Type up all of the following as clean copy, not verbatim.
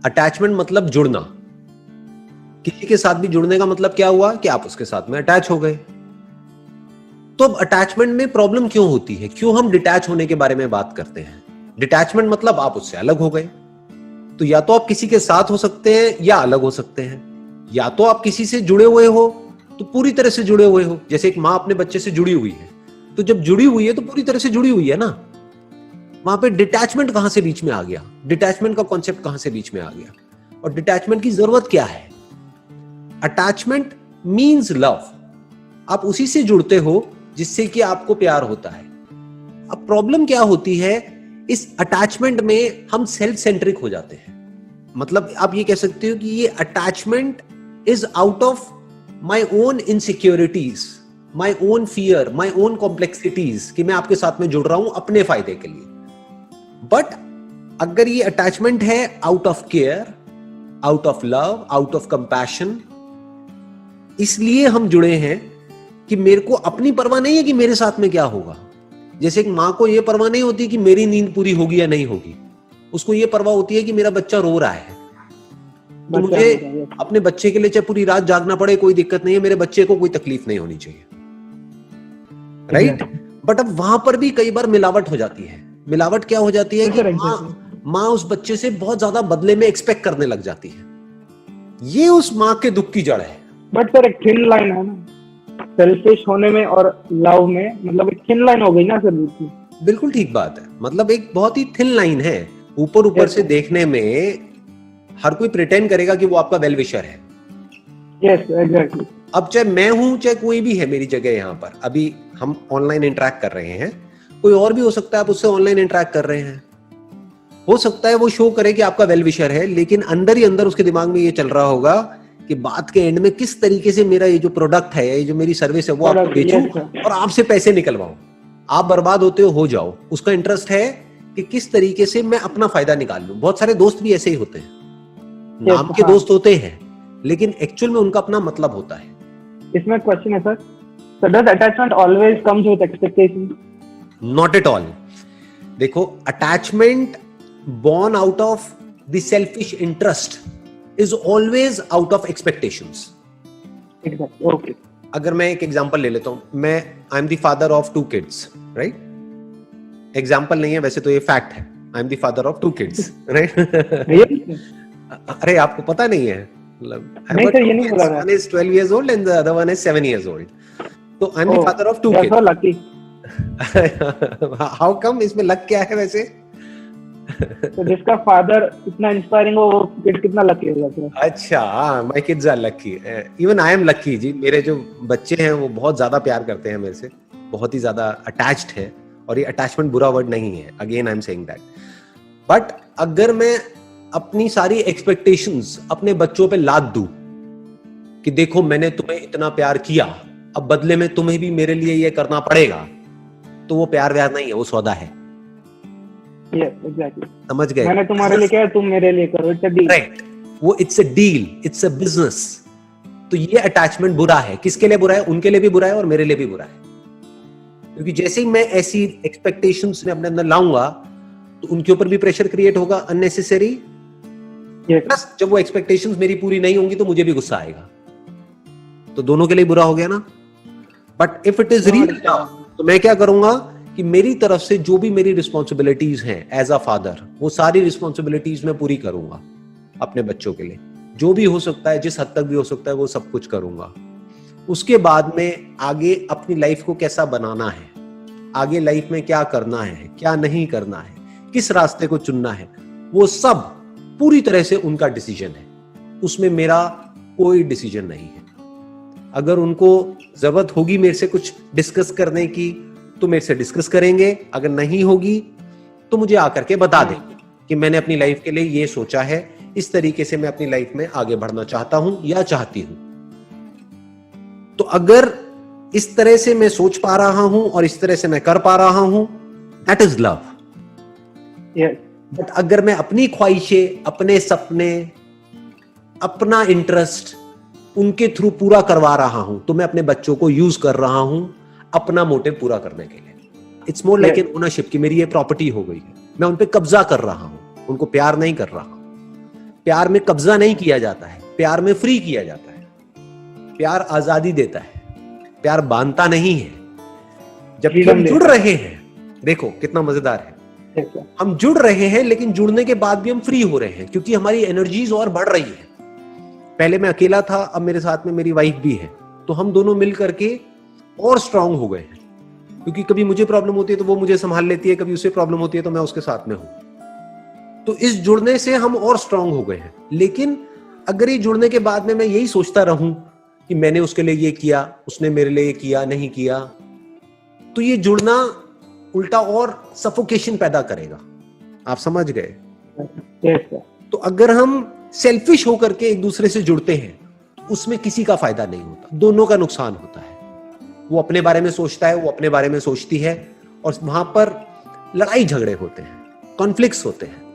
Attachment मतलब जुड़ना। किसी के साथ भी जुड़ने का मतलब क्या हुआ कि आप उसके साथ में अटैच हो गए। तो अब अटैचमेंट में प्रॉब्लम क्यों होती है, क्यों हम डिटैच होने के बारे में बात करते हैं? डिटैचमेंट मतलब आप उससे अलग हो गए। तो या तो आप किसी के साथ हो सकते हैं या अलग हो सकते हैं, या तो आप किसी से जुड़े हुए हो तो पूरी तरह से जुड़े हुए हो, जैसे एक माँ अपने बच्चे से जुड़ी हुई है, तो जब जुड़ी हुई है तो पूरी तरह से जुड़ी हुई है ना। वहां पे डिटैचमेंट कहां से बीच में आ गया? डिटैचमेंट का कॉन्सेप्ट कहां से बीच में आ गया? और डिटैचमेंट की जरूरत क्या है? Attachment means love. आप उसी से जुड़ते हो जिससे कि आपको प्यार होता है। अब प्रॉब्लम क्या होती है, इस अटैचमेंट में हम सेल्फ सेंट्रिक हो जाते हैं। मतलब आप ये कह सकते हो कि ये attachment is out of my own insecurities, my own fear, my own complexities, कि मैं आपके साथ में जुड़ रहा हूं अपने फायदे के लिए। बट अगर ये अटैचमेंट है out of care, out of love, out of compassion, इसलिए हम जुड़े हैं कि मेरे को अपनी परवाह नहीं है कि मेरे साथ में क्या होगा। जैसे एक मां को यह परवाह नहीं होती कि मेरी नींद पूरी होगी या नहीं होगी, उसको यह परवाह होती है कि मेरा बच्चा रो रहा है, तो मुझे अपने बच्चे के लिए चाहे पूरी रात जागना पड़े कोई दिक्कत नहीं है, मेरे बच्चे को कोई तकलीफ नहीं होनी चाहिए, राइट? बट अब वहां पर भी कई बार मिलावट हो जाती है। मिलावट क्या हो जाती है कि माँ उस बच्चे से बहुत ज्यादा बदले में एक्सपेक्ट करने लग जाती है। ये उस माँ के दुख की जड़ है। बट सर एक थिन लाइन है ना, सेल्फिश होने में और लव में, मतलब एक थिन लाइन हो गई ना सर। बिल्कुल ठीक बात है, मतलब एक बहुत ही थिन लाइन है। ऊपर ऊपर से देखने में हर कोई प्रिटेंड करेगा कि वो आपका वेल विशर है। Yes exactly. अब चाहे मैं हूं चाहे कोई भी है मेरी जगह यहाँ पर, अभी हम ऑनलाइन इंटरेक्ट कर रहे हैं, कोई और भी हो सकता है आप उससे ऑनलाइन इंटरेक्ट कर रहे हैं, हो सकता है वो शो करे कि आपका वेल विशर है, लेकिन अंदर ही अंदर उसके दिमाग में ये चल रहा होगा कि बात के एंड में किस तरीके से मेरा ये जो प्रोडक्ट है, ये जो मेरी सर्विस है, वो आपको बेचूं और आपसे पैसे निकलवाऊं। आप बर्बाद होते हो जाओ, उसका इंटरेस्ट है कि किस तरीके से मैं अपना फायदा निकाल लूं। बहुत सारे दोस्त भी ऐसे ही होते हैं, नाम के दोस्त होते हैं, लेकिन एक्चुअल में उनका अपना मतलब होता है। इसमें क्वेश्चन है sir, so does attachment always comes with expectations? Not at all. देखो, attachment born out of the selfish interest is always out of expectations. Exactly. Okay. अगर मैं एक एग्जांपल ले लेता हूं, मैं I am the father of 2 kids, right? Example नहीं है वैसे तो, ये फैक्ट है। I am the father of 2 kids, right? अरे आपको पता नहीं है? नहीं सर, ये नहीं पता था। One is 12 years old and the other one is 7 years old. तो I am the father of 2 kids. That's so lucky. How come? इसमें लक क्या है वैसे? तो जिसका फादर इतना इंस्पायरिंग हो, वो किड कितना लकी होगा सर? अच्छा, my kids are lucky, even I am lucky जी। मेरे जो बच्चे हैं वो बहुत ज्यादा प्यार करते हैं मेरे से, बहुत ही ज्यादा अटैच्ड है। और ये अटैचमेंट बुरा वर्ड नहीं है, again I am saying that. But अगर मैं अपनी सारी एक्सपेक्टेशंस अपने बच्चों पे लाद दूं कि देखो मैंने तुम्हें इतना प्यार किया, अब बदले में तुम्हें भी मेरे लिए ये करना पड़ेगा, तो वो प्यार व्यार नहीं है, वो सौदा है। Yes, exactly. समझ गए? मैंने तुम्हारे लिए किया, तुम मेरे लिए करो, इट्स अ डील। राइट, वो it's a deal, it's a business. तो ये अटैचमेंट बुरा है। किसके लिए बुरा है? उनके लिए भी बुरा है और मेरे लिए भी बुरा है, क्योंकि जैसे ही मैं ऐसी एक्सपेक्टेशंस में अपने अंदर लाऊंगा तो उनके ऊपर भी प्रेशर क्रिएट होगा अननेसेसरी। प्लस जब वो एक्सपेक्टेशंस मेरी पूरी नहीं होंगी तो मुझे भी गुस्सा आएगा, तो दोनों के लिए बुरा हो गया ना। But if it is real तो मैं क्या करूंगा कि मेरी तरफ से जो भी मेरी रिस्पॉन्सिबिलिटीज हैं एज अ फादर, वो सारी रिस्पॉन्सिबिलिटीज मैं पूरी करूंगा अपने बच्चों के लिए। जो भी हो सकता है, जिस हद तक भी हो सकता है, वो सब कुछ करूंगा। उसके बाद में आगे अपनी लाइफ को कैसा बनाना है, आगे लाइफ में क्या करना है, क्या नहीं करना है, किस रास्ते को चुनना है, वो सब पूरी तरह से उनका डिसीजन है। उसमें मेरा कोई डिसीजन नहीं है। अगर उनको जरूरत होगी मेरे से कुछ डिस्कस करने की तो मेरे से डिस्कस करेंगे, अगर नहीं होगी तो मुझे आकर के बता दें कि मैंने अपनी लाइफ के लिए ये सोचा है, इस तरीके से मैं अपनी लाइफ में आगे बढ़ना चाहता हूं या चाहती हूं। तो अगर इस तरह से मैं सोच पा रहा हूं और इस तरह से मैं कर पा रहा हूं, दैट इज लव। बट अगर मैं अपनी ख्वाहिशें, अपने सपने, अपना इंटरेस्ट उनके थ्रू पूरा करवा रहा हूं, तो मैं अपने बच्चों को यूज कर रहा हूं अपना मोटिव पूरा करने के लिए। It's more like an ownership, कि मेरी ये प्रॉपर्टी हो गई है, मैं उन पे कब्जा कर रहा हूं, उनको प्यार नहीं कर रहा हूं। प्यार में कब्जा नहीं किया जाता है, प्यार में फ्री किया जाता है। प्यार आजादी देता है, प्यार बांधता नहीं है। जबकि हम जुड़ रहे हैं, देखो कितना मजेदार है, हम जुड़ रहे हैं लेकिन जुड़ने के बाद भी हम फ्री हो रहे हैं, क्योंकि हमारी एनर्जीज और बढ़ रही है। पहले मैं अकेला था, अब मेरे साथ में मेरी वाइफ भी है, तो हम दोनों मिल करके और स्ट्रांग हो गए हैं। क्योंकि कभी मुझे प्रॉब्लम होती है तो वो मुझे संभाल लेती है, कभी उसे प्रॉब्लम होती है तो मैं उसके साथ में हूं। तो इस जुड़ने से हम और स्ट्रांग हो गए हैं। लेकिन अगर ये जुड़ने के बाद में मैं यही सोचता रहूं कि मैंने उसके लिए ये किया, उसने मेरे लिए ये किया, नहीं किया, तो ये जुड़ना उल्टा और सफोकेशन पैदा करेगा। आप समझ गए? तो अगर हम सेल्फिश होकर के एक दूसरे से जुड़ते हैं तो उसमें किसी का फायदा नहीं होता, दोनों का नुकसान होता है। वो अपने बारे में सोचता है, वो अपने बारे में सोचती है, और वहां पर लड़ाई झगड़े होते हैं, कॉन्फ्लिक्ट्स होते हैं।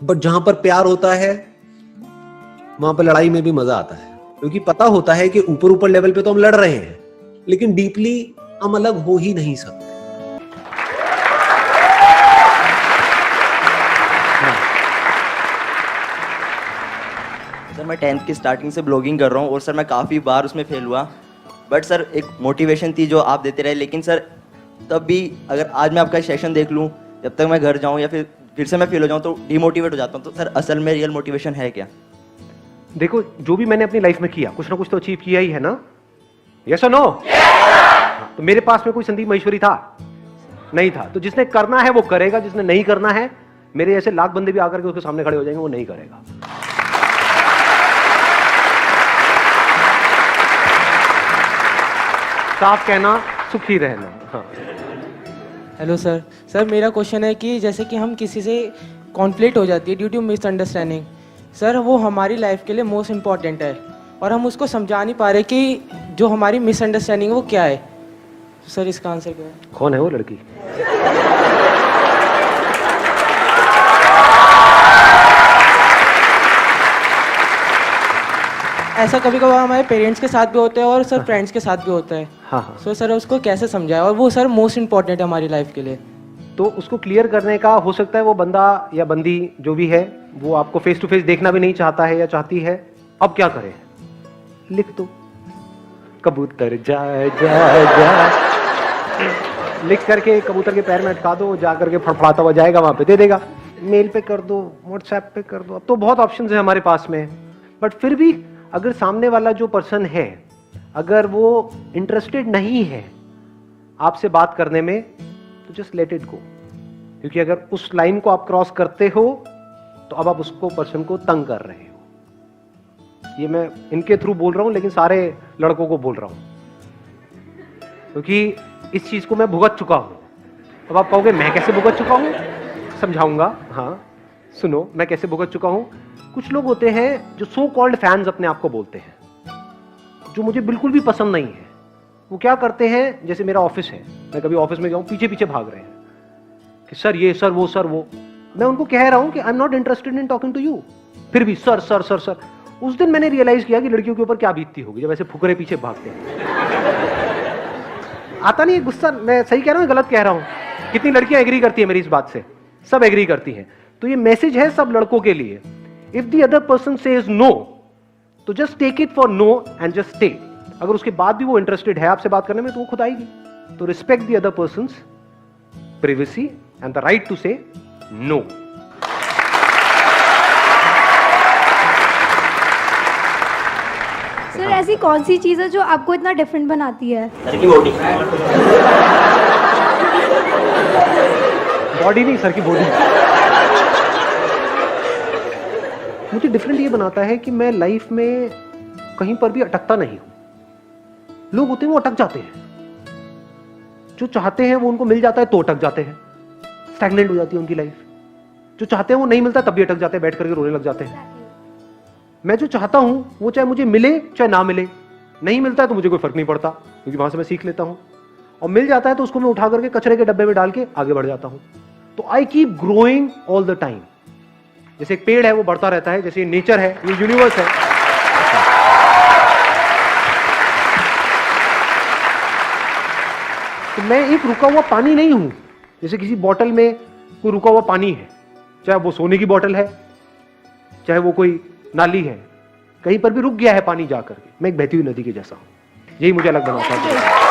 बट जहां पर प्यार होता है वहां पर लड़ाई में भी मजा आता है, क्योंकि पता होता है कि ऊपर ऊपर लेवल पे तो हम लड़ रहे हैं लेकिन डीपली हम अलग हो ही नहीं सकते। सर मैं 10th की स्टार्टिंग से ब्लॉगिंग कर रहा हूँ और सर मैं काफ़ी बार उसमें फेल हुआ, बट सर एक मोटिवेशन थी जो आप देते रहे। लेकिन सर तब भी अगर आज मैं आपका सेशन देख लूँ, जब तक मैं घर जाऊँ या फिर से मैं फेल हो जाऊँ तो डिमोटिवेट हो जाता हूँ। तो सर असल में रियल मोटिवेशन है क्या? देखो, जो भी मैंने अपनी लाइफ में किया कुछ ना कुछ तो अचीव किया ही है ना, यस और नो? तो मेरे पास में कोई संदीप महेश्वरी था? नहीं था। तो जिसने करना है वो करेगा, जिसने नहीं करना है, मेरे ऐसे लाख बंदे भी आकर के उसके सामने खड़े हो जाएंगे, वो नहीं करेगा। साफ कहना, सुखी रहना। हाँ। Hello sir. सर मेरा क्वेश्चन है कि जैसे कि हम किसी से कॉन्फ्लिक्ट हो जाती है ड्यू टू मिसअंडरस्टैंडिंग, सर वो हमारी लाइफ के लिए मोस्ट इम्पॉर्टेंट है और हम उसको समझा नहीं पा रहे कि जो हमारी मिसअंडरस्टैंडिंग है वो क्या है। तो सर इसका आंसर क्या है? कौन है वो लड़की? ऐसा कभी कभार हमारे पेरेंट्स के साथ भी होता है और सर फ्रेंड्स के साथ भी होता है। हाँ हाँ। सो सर उसको कैसे समझाए, और वो सर मोस्ट इम्पॉर्टेंट है हमारी लाइफ के लिए। तो उसको क्लियर करने का हो सकता है वो बंदा या बंदी जो भी है वो आपको फेस टू फेस देखना भी नहीं चाहता है या चाहती है। अब क्या करें? लिख दो, कबूतर जा जा जा, लिख करके कबूतर के पैर में अटका दो, जा करके फड़फड़ाता हुआ जाएगा, वहां पे दे देगा। मेल पे कर दो, व्हाट्सएप पे कर दो, अब तो बहुत ऑप्शंस है हमारे पास में। बट फिर भी अगर सामने वाला जो पर्सन है अगर वो इंटरेस्टेड नहीं है आपसे बात करने में, तो जस्ट लेट इट गो। क्योंकि अगर उस लाइन को आप क्रॉस करते हो तो अब आप उसको पर्सन को तंग कर रहे हो। ये मैं इनके थ्रू बोल रहा हूं, लेकिन सारे लड़कों को बोल रहा हूं, क्योंकि इस चीज को मैं भुगत चुका हूं। अब आप कहोगे मैं कैसे भुगत चुका हूं? समझाऊंगा। हाँ सुनो, मैं कैसे भुगत चुका हूं। कुछ लोग होते हैं जो सो कॉल्ड फैंस अपने आप को बोलते हैं, जो मुझे बिल्कुल भी पसंद नहीं है। वो क्या करते हैं, जैसे मेरा ऑफिस है, मैं कभी ऑफिस में गया हूं, पीछे पीछे भाग रहे हैं कि सर ये, सर वो, सर वो। मैं उनको कह रहा हूं कि I am not interested in talking to you, फिर भी सर सर सर सर। उस दिन मैंने रियलाइज किया कि लड़कियों के ऊपर क्या बीतती होगी जब ऐसे फुकरे पीछे भागते हैं। आता नहीं है गुस्सा? मैं सही कह रहा हूं, गलत कह रहा हूं? कितनी लड़कियां एग्री करती है मेरी इस बात से? सब एग्री करती हैं। तो ये मैसेज है सब लड़कों के लिए, if the other person says no तो just take it for no and just stay. अगर उसके बाद भी वो इंटरेस्टेड है आपसे बात करने में तो वो खुद आएगी। तो respect the other person's privacy and the right to say no. Sir ऐसी कौन सी चीज है जो आपको इतना डिफरेंट बनाती है? सर की बॉडी। बॉडी नहीं, सर की बॉडी। मुझे डिफरेंट ये बनाता है कि मैं लाइफ में कहीं पर भी अटकता नहीं हूं। लोग होते हैं वो अटक जाते हैं, जो चाहते हैं वो उनको मिल जाता है तो अटक जाते हैं, स्टैग्नेंट हो जाती है उनकी लाइफ। जो चाहते हैं वो नहीं मिलता तब भी अटक जाते हैं, बैठ करके रोने लग जाते हैं। मैं जो चाहता हूं वो चाहे मुझे मिले चाहे ना मिले, नहीं मिलता है तो मुझे कोई फर्क नहीं पड़ता, क्योंकि वहां से मैं सीख लेता हूं, और मिल जाता है तो उसको मैं उठा करके कचरे के डब्बे में डाल के आगे बढ़ जाता हूं। तो I keep growing all the time. जैसे एक पेड़ है वो बढ़ता रहता है, जैसे ये नेचर है, ये यूनिवर्स है। तो मैं एक रुका हुआ पानी नहीं हूं। जैसे किसी बोतल में कोई रुका हुआ पानी है, चाहे वो सोने की बोतल है, चाहे वो कोई नाली है, कहीं पर भी रुक गया है पानी जाकर के, मैं एक बहती हुई नदी के जैसा हूं। यही मुझे अलग बनाता है।